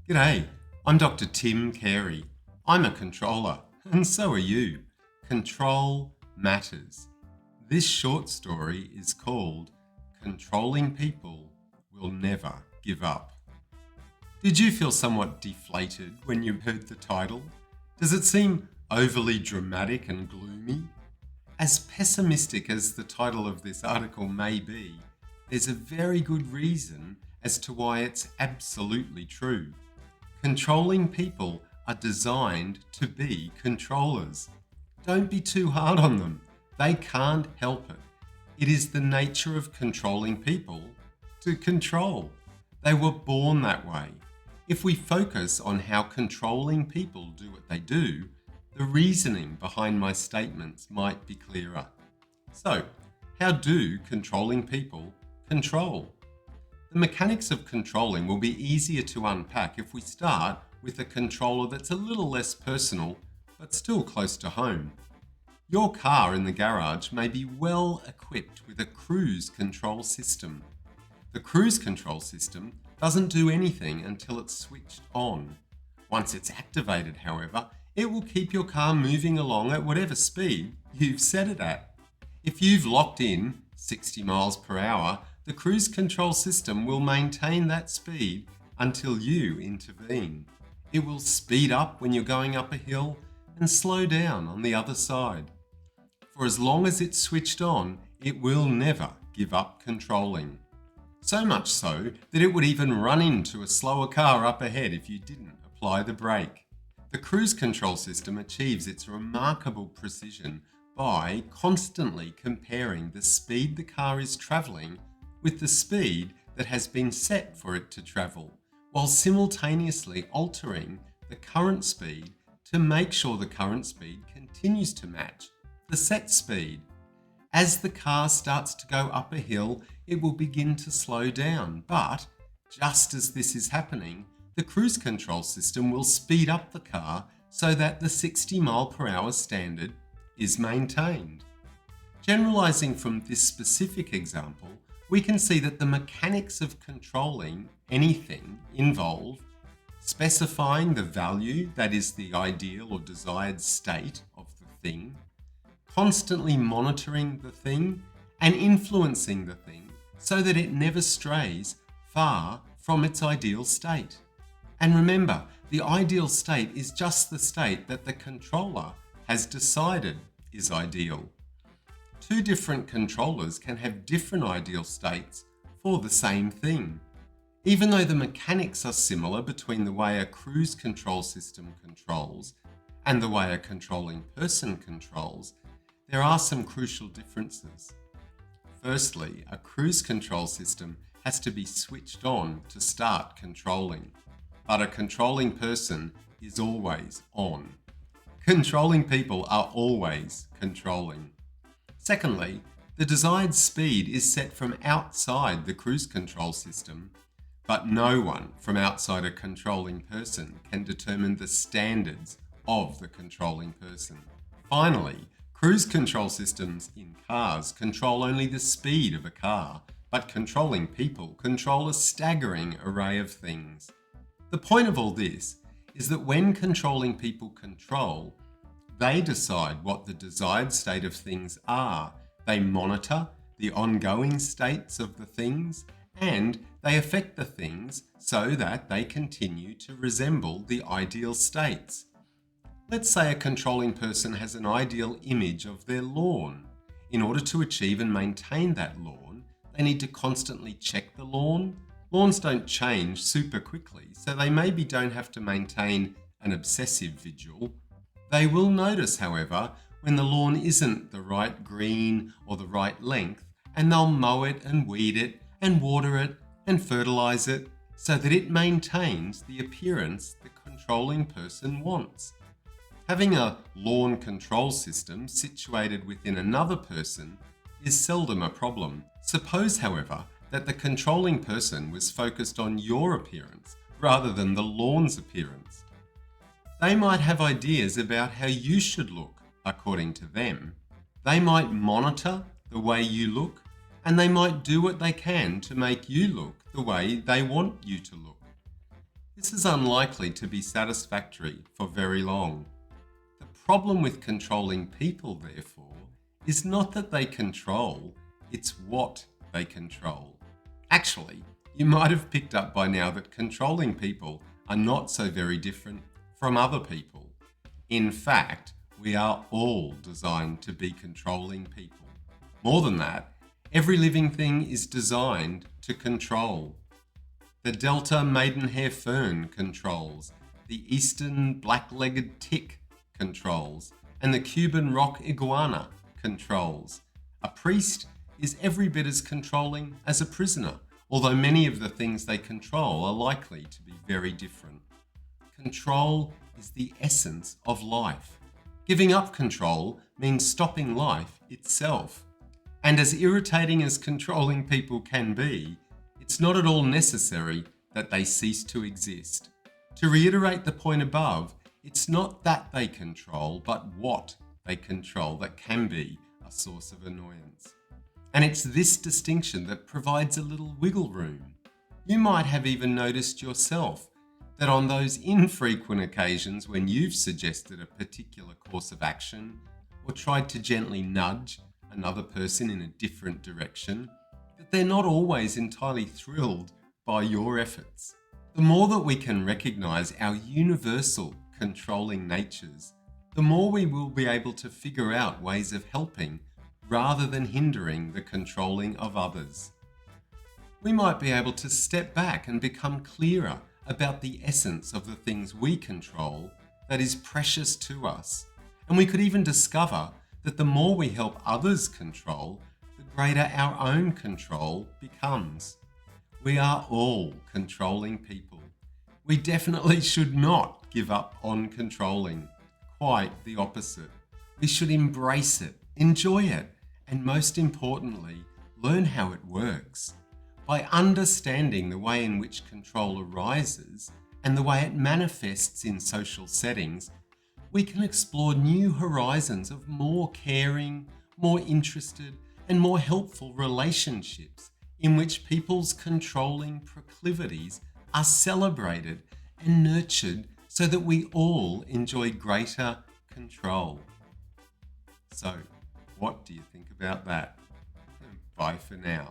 G'day, I'm Dr. Tim Carey. I'm a controller, and so are you. Control matters. This short story is called Controlling People Will Never Give Up. Did you feel somewhat deflated when you heard the title? Does it seem overly dramatic and gloomy? As pessimistic as the title of this article may be, there's a very good reason as to why it's absolutely true. Controlling people are designed to be controllers. Don't be too hard on them. They can't help it. It is the nature of controlling people to control. They were born that way. If we focus on how controlling people do what they do, the reasoning behind my statements might be clearer. So, how do controlling people control? The mechanics of controlling will be easier to unpack if we start with a controller that's a little less personal, but still close to home. Your car in the garage may be well equipped with a cruise control system. The cruise control system doesn't do anything until it's switched on. Once it's activated, however, it will keep your car moving along at whatever speed you've set it at. If you've locked in 60 miles per hour, the cruise control system will maintain that speed until you intervene. It will speed up when you're going up a hill and slow down on the other side. For as long as it's switched on, it will never give up controlling. So much so that it would even run into a slower car up ahead if you didn't apply the brake. The cruise control system achieves its remarkable precision by constantly comparing the speed the car is travelling with the speed that has been set for it to travel, while simultaneously altering the current speed to make sure the current speed continues to match the set speed. As the car starts to go up a hill, it will begin to slow down, but just as this is happening, the cruise control system will speed up the car so that the 60 mile per hour standard is maintained. Generalizing from this specific example, we can see that the mechanics of controlling anything involve specifying the value that is the ideal or desired state of the thing, constantly monitoring the thing, and influencing the thing so that it never strays far from its ideal state. And remember, the ideal state is just the state that the controller has decided is ideal. Two different controllers can have different ideal states for the same thing. Even though the mechanics are similar between the way a cruise control system controls and the way a controlling person controls, there are some crucial differences. Firstly, a cruise control system has to be switched on to start controlling, but a controlling person is always on. Controlling people are always controlling. Secondly, the desired speed is set from outside the cruise control system, but no one from outside a controlling person can determine the standards of the controlling person. Finally, cruise control systems in cars control only the speed of a car, but controlling people control a staggering array of things. The point of all this is that when controlling people control, they decide what the desired state of things are. They monitor the ongoing states of the things, and they affect the things so that they continue to resemble the ideal states. Let's say a controlling person has an ideal image of their lawn. In order to achieve and maintain that lawn, they need to constantly check the lawn. Lawns don't change super quickly, so they maybe don't have to maintain an obsessive vigil. They will notice, however, when the lawn isn't the right green or the right length, and they'll mow it and weed it and water it and fertilize it so that it maintains the appearance the controlling person wants. Having a lawn control system situated within another person is seldom a problem. Suppose, however, that the controlling person was focused on your appearance rather than the lawn's appearance. They might have ideas about how you should look according to them. They might monitor the way you look, and they might do what they can to make you look the way they want you to look. This is unlikely to be satisfactory for very long. The problem with controlling people, therefore, is not that they control, it's what they control. Actually, you might have picked up by now that controlling people are not so very different from other people. In fact, we are all designed to be controlling people. More than that, every living thing is designed to control. The Delta maidenhair fern controls, the eastern black-legged tick controls, and the Cuban rock iguana controls. A priest is every bit as controlling as a prisoner, although many of the things they control are likely to be very different. Control is the essence of life. Giving up control means stopping life itself. And as irritating as controlling people can be, it's not at all necessary that they cease to exist. To reiterate the point above, it's not that they control, but what they control that can be a source of annoyance. And it's this distinction that provides a little wiggle room. You might have even noticed yourself that on those infrequent occasions when you've suggested a particular course of action or tried to gently nudge another person in a different direction, that they're not always entirely thrilled by your efforts. The more that we can recognize our universal controlling natures, the more we will be able to figure out ways of helping rather than hindering the controlling of others. We might be able to step back and become clearer about the essence of the things we control that is precious to us. And we could even discover that the more we help others control, the greater our own control becomes. We are all controlling people. We definitely should not give up on controlling. Quite the opposite. We should embrace it, enjoy it, and most importantly, learn how it works. By understanding the way in which control arises and the way it manifests in social settings, we can explore new horizons of more caring, more interested, and more helpful relationships in which people's controlling proclivities are celebrated and nurtured so that we all enjoy greater control. So, what do you think about that? Bye for now.